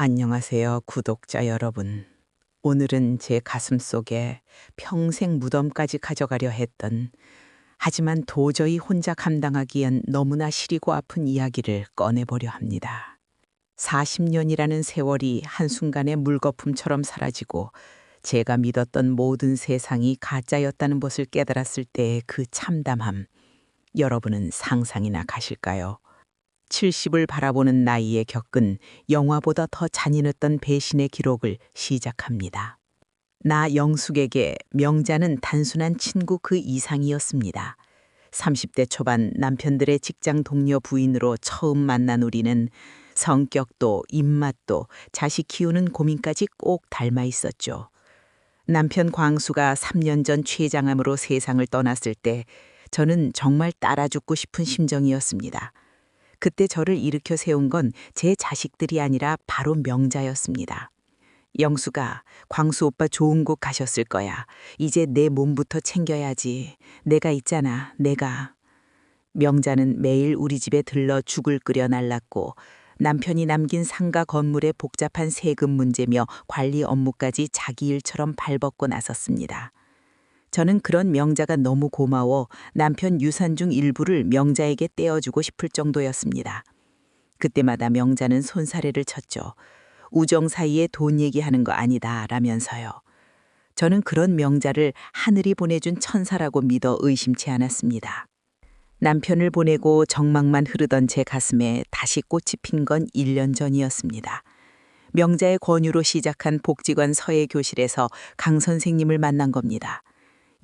안녕하세요, 구독자 여러분. 오늘은 제 가슴 속에 평생 무덤까지 가져가려 했던, 하지만 도저히 혼자 감당하기엔 너무나 시리고 아픈 이야기를 꺼내보려 합니다. 40년이라는 세월이 한순간에 물거품처럼 사라지고 제가 믿었던 모든 세상이 가짜였다는 것을 깨달았을 때의 그 참담함, 여러분은 상상이나 가실까요? 70을 바라보는 나이에 겪은 영화보다 더 잔인했던 배신의 기록을 시작합니다. 나 영숙에게 명자는 단순한 친구 그 이상이었습니다. 30대 초반 남편들의 직장 동료 부인으로 처음 만난 우리는 성격도 입맛도 자식 키우는 고민까지 꼭 닮아 있었죠. 남편 광수가 3년 전 췌장암으로 세상을 떠났을 때 저는 정말 따라 죽고 싶은 심정이었습니다. 그때 저를 일으켜 세운 건 제 자식들이 아니라 바로 명자였습니다. 영수가 광수 오빠 좋은 곳 가셨을 거야. 이제 내 몸부터 챙겨야지. 내가 있잖아, 내가. 명자는 매일 우리 집에 들러 죽을 끓여 날랐고 남편이 남긴 상가 건물의 복잡한 세금 문제며 관리 업무까지 자기 일처럼 발벗고 나섰습니다. 저는 그런 명자가 너무 고마워 남편 유산 중 일부를 명자에게 떼어주고 싶을 정도였습니다. 그때마다 명자는 손사래를 쳤죠. 우정 사이에 돈 얘기하는 거 아니다 라면서요. 저는 그런 명자를 하늘이 보내준 천사라고 믿어 의심치 않았습니다. 남편을 보내고 정막만 흐르던 제 가슴에 다시 꽃이 핀 건 1년 전이었습니다. 명자의 권유로 시작한 복지관 서예 교실에서 강 선생님을 만난 겁니다.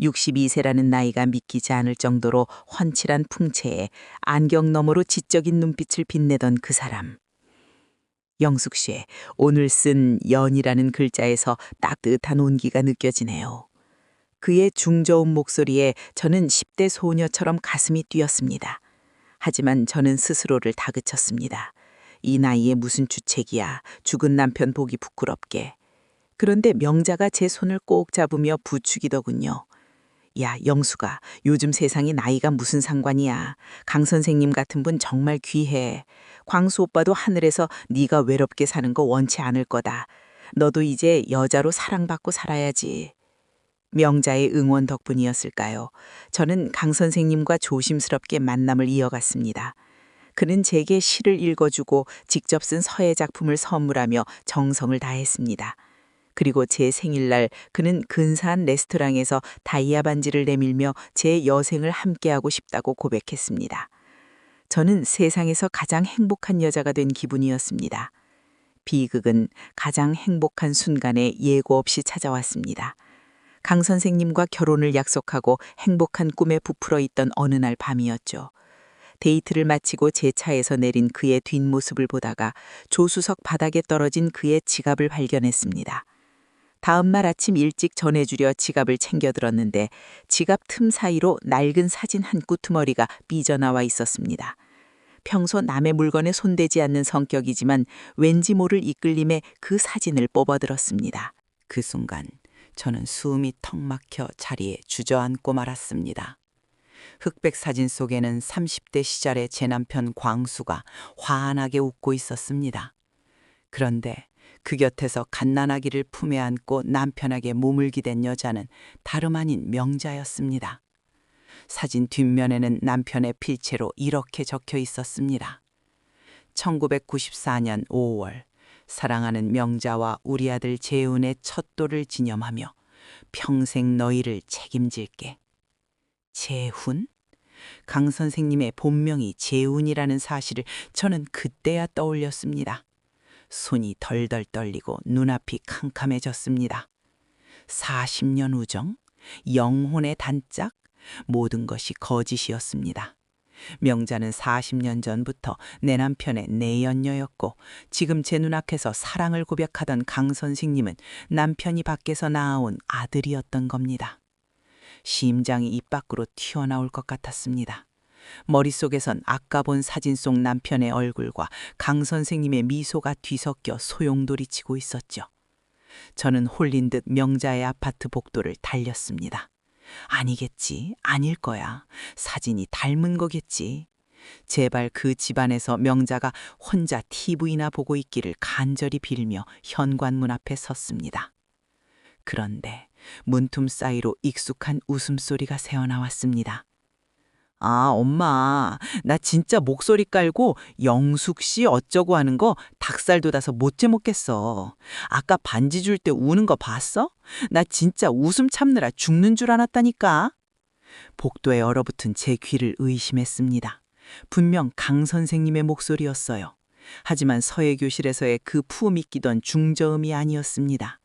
62세라는 나이가 믿기지 않을 정도로 훤칠한 풍채에 안경 너머로 지적인 눈빛을 빛내던 그 사람. 영숙 씨, 오늘 쓴 연이라는 글자에서 따뜻한 온기가 느껴지네요. 그의 중저음 목소리에 저는 10대 소녀처럼 가슴이 뛰었습니다. 하지만 저는 스스로를 다그쳤습니다. 이 나이에 무슨 주책이야. 죽은 남편 보기 부끄럽게. 그런데 명자가 제 손을 꼭 잡으며 부추기더군요. 야, 영수가 요즘 세상에 나이가 무슨 상관이야. 강 선생님 같은 분 정말 귀해. 광수 오빠도 하늘에서 네가 외롭게 사는 거 원치 않을 거다. 너도 이제 여자로 사랑받고 살아야지. 명자의 응원 덕분이었을까요? 저는 강 선생님과 조심스럽게 만남을 이어갔습니다. 그는 제게 시를 읽어주고 직접 쓴 서예 작품을 선물하며 정성을 다했습니다. 그리고 제 생일날 그는 근사한 레스토랑에서 다이아 반지를 내밀며 제 여생을 함께하고 싶다고 고백했습니다. 저는 세상에서 가장 행복한 여자가 된 기분이었습니다. 비극은 가장 행복한 순간에 예고 없이 찾아왔습니다. 강 선생님과 결혼을 약속하고 행복한 꿈에 부풀어 있던 어느 날 밤이었죠. 데이트를 마치고 제 차에서 내린 그의 뒷모습을 보다가 조수석 바닥에 떨어진 그의 지갑을 발견했습니다. 다음날 아침 일찍 전해주려 지갑을 챙겨들었는데 지갑 틈 사이로 낡은 사진 한 꾸트머리가 삐져나와 있었습니다. 평소 남의 물건에 손대지 않는 성격이지만 왠지 모를 이끌림에 그 사진을 뽑아들었습니다. 그 순간 저는 숨이 턱 막혀 자리에 주저앉고 말았습니다. 흑백 사진 속에는 30대 시절의 제 남편 광수가 환하게 웃고 있었습니다. 그런데 그 곁에서 갓난아기를 품에 안고 남편에게 몸을 기댄 여자는 다름 아닌 명자였습니다. 사진 뒷면에는 남편의 필체로 이렇게 적혀 있었습니다. 1994년 5월 사랑하는 명자와 우리 아들 재훈의 첫 돌을 기념하며 평생 너희를 책임질게. 재훈? 강 선생님의 본명이 재훈이라는 사실을 저는 그때야 떠올렸습니다. 손이 덜덜 떨리고 눈앞이 캄캄해졌습니다. 40년 우정? 영혼의 단짝? 모든 것이 거짓이었습니다. 명자는 40년 전부터 내 남편의 내연녀였고 지금 제 눈앞에서 사랑을 고백하던 강 선생님은 남편이 밖에서 낳아온 아들이었던 겁니다. 심장이 입 밖으로 튀어나올 것 같았습니다. 머릿속에선 아까 본 사진 속 남편의 얼굴과 강 선생님의 미소가 뒤섞여 소용돌이치고 있었죠. 저는 홀린 듯 명자의 아파트 복도를 달렸습니다. 아니겠지, 아닐 거야. 사진이 닮은 거겠지. 제발 그 집안에서 명자가 혼자 TV나 보고 있기를 간절히 빌며 현관문 앞에 섰습니다. 그런데 문틈 사이로 익숙한 웃음소리가 새어나왔습니다. 아, 엄마, 나 진짜 목소리 깔고 영숙 씨 어쩌고 하는 거 닭살 돋아서 못 제먹겠어. 아까 반지 줄 때 우는 거 봤어? 나 진짜 웃음 참느라 죽는 줄 알았다니까. 복도에 얼어붙은 제 귀를 의심했습니다. 분명 강 선생님의 목소리였어요. 하지만 서예 교실에서의 그 푸음이 끼던 중저음이 아니었습니다.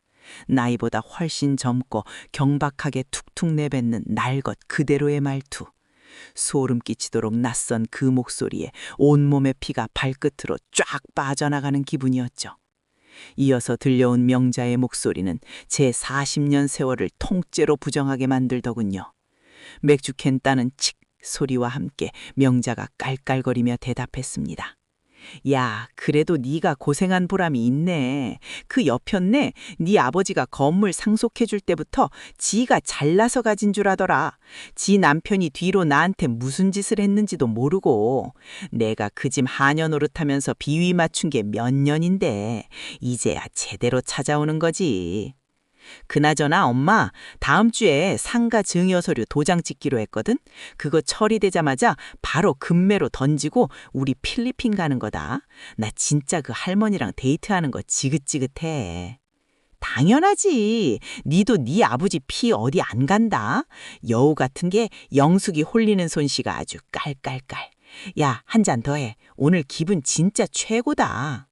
나이보다 훨씬 젊고 경박하게 툭툭 내뱉는 날것 그대로의 말투. 소름 끼치도록 낯선 그 목소리에 온몸의 피가 발끝으로 쫙 빠져나가는 기분이었죠. 이어서 들려온 명자의 목소리는 제 40년 세월을 통째로 부정하게 만들더군요. 맥주캔 따는 칙 소리와 함께 명자가 깔깔거리며 대답했습니다. 야, 그래도 네가 고생한 보람이 있네. 그 여편네, 네 아버지가 건물 상속해줄 때부터 지가 잘나서 가진 줄 아더라. 지 남편이 뒤로 나한테 무슨 짓을 했는지도 모르고. 내가 그 집 하녀 노릇하면서 비위 맞춘 게 몇 년인데 이제야 제대로 찾아오는 거지. 그나저나 엄마, 다음 주에 상가 증여 서류 도장 찍기로 했거든? 그거 처리되자마자 바로 금매로 던지고 우리 필리핀 가는 거다. 나 진짜 그 할머니랑 데이트하는 거 지긋지긋해. 당연하지. 니도 네 아버지 피 어디 안 간다. 여우 같은 게 영숙이 홀리는 솜씨가 아주 깔깔깔. 야, 한 잔 더 해. 오늘 기분 진짜 최고다.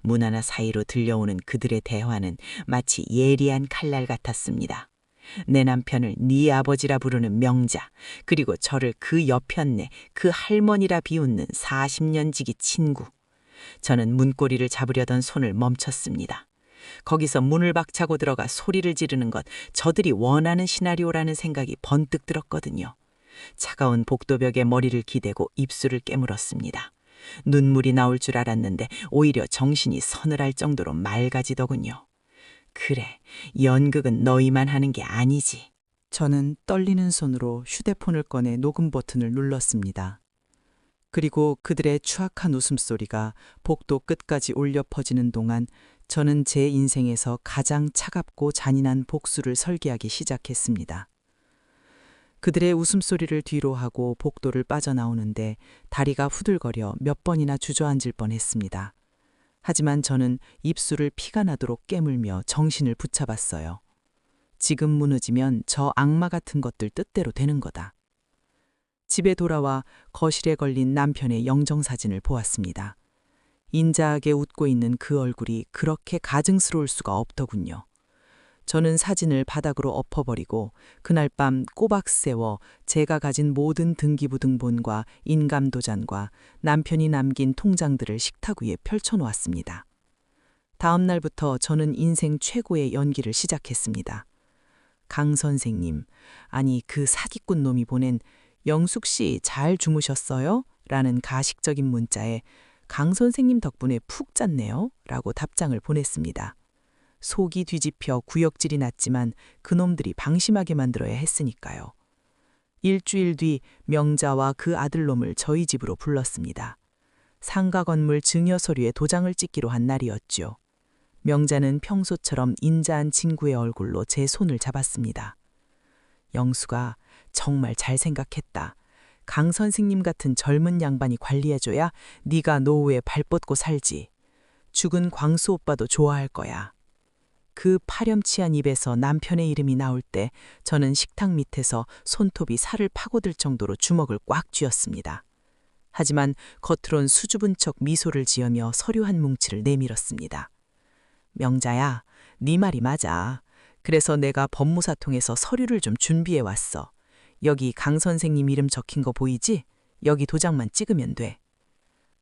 문 하나 사이로 들려오는 그들의 대화는 마치 예리한 칼날 같았습니다. 내 남편을 네 아버지라 부르는 명자, 그리고 저를 그 여편네, 그 할머니라 비웃는 40년 지기 친구. 저는 문고리를 잡으려던 손을 멈췄습니다. 거기서 문을 박차고 들어가 소리를 지르는 것, 저들이 원하는 시나리오라는 생각이 번뜩 들었거든요. 차가운 복도벽에 머리를 기대고 입술을 깨물었습니다. 눈물이 나올 줄 알았는데 오히려 정신이 서늘할 정도로 맑아지더군요. 그래, 연극은 너희만 하는 게 아니지. 저는 떨리는 손으로 휴대폰을 꺼내 녹음 버튼을 눌렀습니다. 그리고 그들의 추악한 웃음소리가 복도 끝까지 울려 퍼지는 동안 저는 제 인생에서 가장 차갑고 잔인한 복수를 설계하기 시작했습니다. 그들의 웃음소리를 뒤로 하고 복도를 빠져나오는데 다리가 후들거려 몇 번이나 주저앉을 뻔했습니다. 하지만 저는 입술을 피가 나도록 깨물며 정신을 붙잡았어요. 지금 무너지면 저 악마 같은 것들 뜻대로 되는 거다. 집에 돌아와 거실에 걸린 남편의 영정사진을 보았습니다. 인자하게 웃고 있는 그 얼굴이 그렇게 가증스러울 수가 없더군요. 저는 사진을 바닥으로 엎어버리고 그날 밤 꼬박 세워 제가 가진 모든 등기부등본과 인감도장과 남편이 남긴 통장들을 식탁 위에 펼쳐놓았습니다. 다음 날부터 저는 인생 최고의 연기를 시작했습니다. 강 선생님, 아니 그 사기꾼 놈이 보낸 영숙 씨 잘 주무셨어요? 라는 가식적인 문자에 강 선생님 덕분에 푹 잤네요. 라고 답장을 보냈습니다. 속이 뒤집혀 구역질이 났지만 그놈들이 방심하게 만들어야 했으니까요. 일주일 뒤 명자와 그 아들놈을 저희 집으로 불렀습니다. 상가 건물 증여 서류에 도장을 찍기로 한 날이었죠. 명자는 평소처럼 인자한 친구의 얼굴로 제 손을 잡았습니다. 영수가 정말 잘 생각했다. 강 선생님 같은 젊은 양반이 관리해줘야 네가 노후에 발 뻗고 살지. 죽은 광수 오빠도 좋아할 거야. 그 파렴치한 입에서 남편의 이름이 나올 때 저는 식탁 밑에서 손톱이 살을 파고들 정도로 주먹을 꽉 쥐었습니다. 하지만 겉으론 수줍은 척 미소를 지으며 서류 한 뭉치를 내밀었습니다. 명자야, 네 말이 맞아. 그래서 내가 법무사통에서 서류를 좀 준비해 왔어. 여기 강 선생님 이름 적힌 거 보이지? 여기 도장만 찍으면 돼.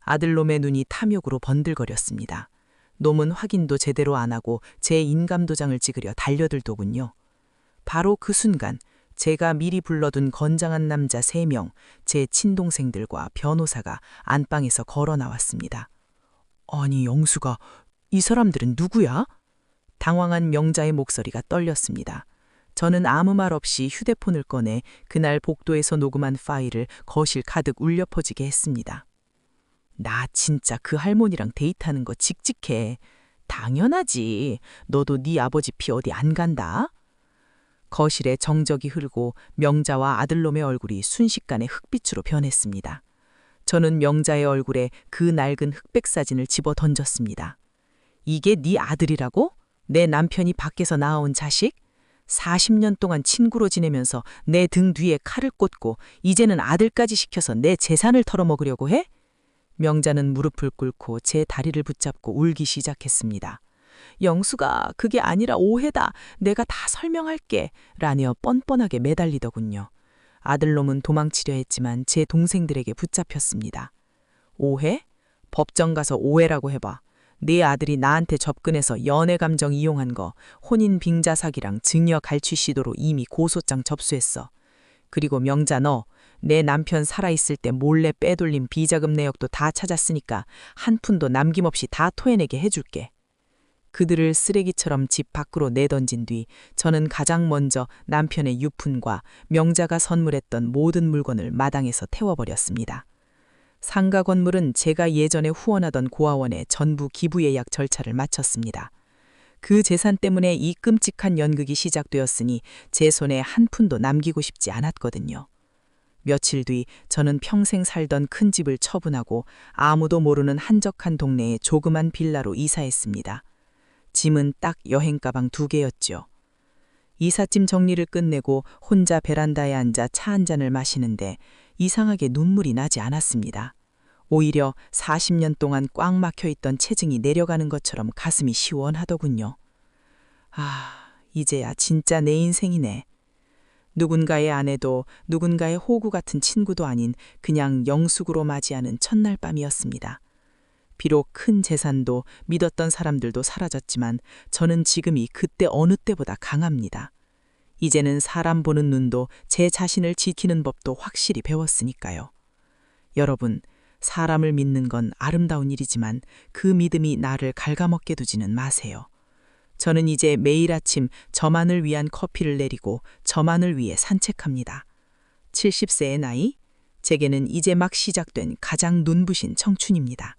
아들놈의 눈이 탐욕으로 번들거렸습니다. 놈은 확인도 제대로 안 하고 제 인감도장을 찍으려 달려들더군요. 바로 그 순간 제가 미리 불러둔 건장한 남자 3명, 제 친동생들과 변호사가 안방에서 걸어 나왔습니다. 아니 영수가, 이 사람들은 누구야? 당황한 명자의 목소리가 떨렸습니다. 저는 아무 말 없이 휴대폰을 꺼내 그날 복도에서 녹음한 파일을 거실 가득 울려 퍼지게 했습니다. 나 진짜 그 할머니랑 데이트하는 거 칙칙해. 당연하지. 너도 네 아버지 피 어디 안 간다? 거실에 정적이 흐르고 명자와 아들놈의 얼굴이 순식간에 흑빛으로 변했습니다. 저는 명자의 얼굴에 그 낡은 흑백 사진을 집어 던졌습니다. 이게 네 아들이라고? 내 남편이 밖에서 낳아온 자식? 40년 동안 친구로 지내면서 내 등 뒤에 칼을 꽂고 이제는 아들까지 시켜서 내 재산을 털어먹으려고 해? 명자는 무릎을 꿇고 제 다리를 붙잡고 울기 시작했습니다. 영수가 그게 아니라 오해다. 내가 다 설명할게. 라며 뻔뻔하게 매달리더군요. 아들놈은 도망치려 했지만 제 동생들에게 붙잡혔습니다. 오해? 법정 가서 오해라고 해봐. 네 아들이 나한테 접근해서 연애 감정 이용한 거 혼인 빙자 사기랑 증여 갈취 시도로 이미 고소장 접수했어. 그리고 명자 너 내 남편 살아있을 때 몰래 빼돌린 비자금 내역도 다 찾았으니까 한 푼도 남김없이 다 토해내게 해줄게. 그들을 쓰레기처럼 집 밖으로 내던진 뒤 저는 가장 먼저 남편의 유품과 명자가 선물했던 모든 물건을 마당에서 태워버렸습니다. 상가 건물은 제가 예전에 후원하던 고아원에 전부 기부 예약 절차를 마쳤습니다. 그 재산 때문에 이 끔찍한 연극이 시작되었으니 제 손에 한 푼도 남기고 싶지 않았거든요. 며칠 뒤 저는 평생 살던 큰 집을 처분하고 아무도 모르는 한적한 동네에 조그만 빌라로 이사했습니다. 짐은 딱 여행 가방 2개였죠. 이삿짐 정리를 끝내고 혼자 베란다에 앉아 차 한 잔을 마시는데 이상하게 눈물이 나지 않았습니다. 오히려 40년 동안 꽉 막혀있던 체증이 내려가는 것처럼 가슴이 시원하더군요. 아, 이제야 진짜 내 인생이네. 누군가의 아내도 누군가의 호구 같은 친구도 아닌 그냥 영숙으로 맞이하는 첫날 밤이었습니다. 비록 큰 재산도 믿었던 사람들도 사라졌지만 저는 지금이 그때 어느 때보다 강합니다. 이제는 사람 보는 눈도 제 자신을 지키는 법도 확실히 배웠으니까요. 여러분, 사람을 믿는 건 아름다운 일이지만 그 믿음이 나를 갉아먹게 두지는 마세요. 저는 이제 매일 아침 저만을 위한 커피를 내리고 저만을 위해 산책합니다. 70세의 나이, 제게는 이제 막 시작된 가장 눈부신 청춘입니다.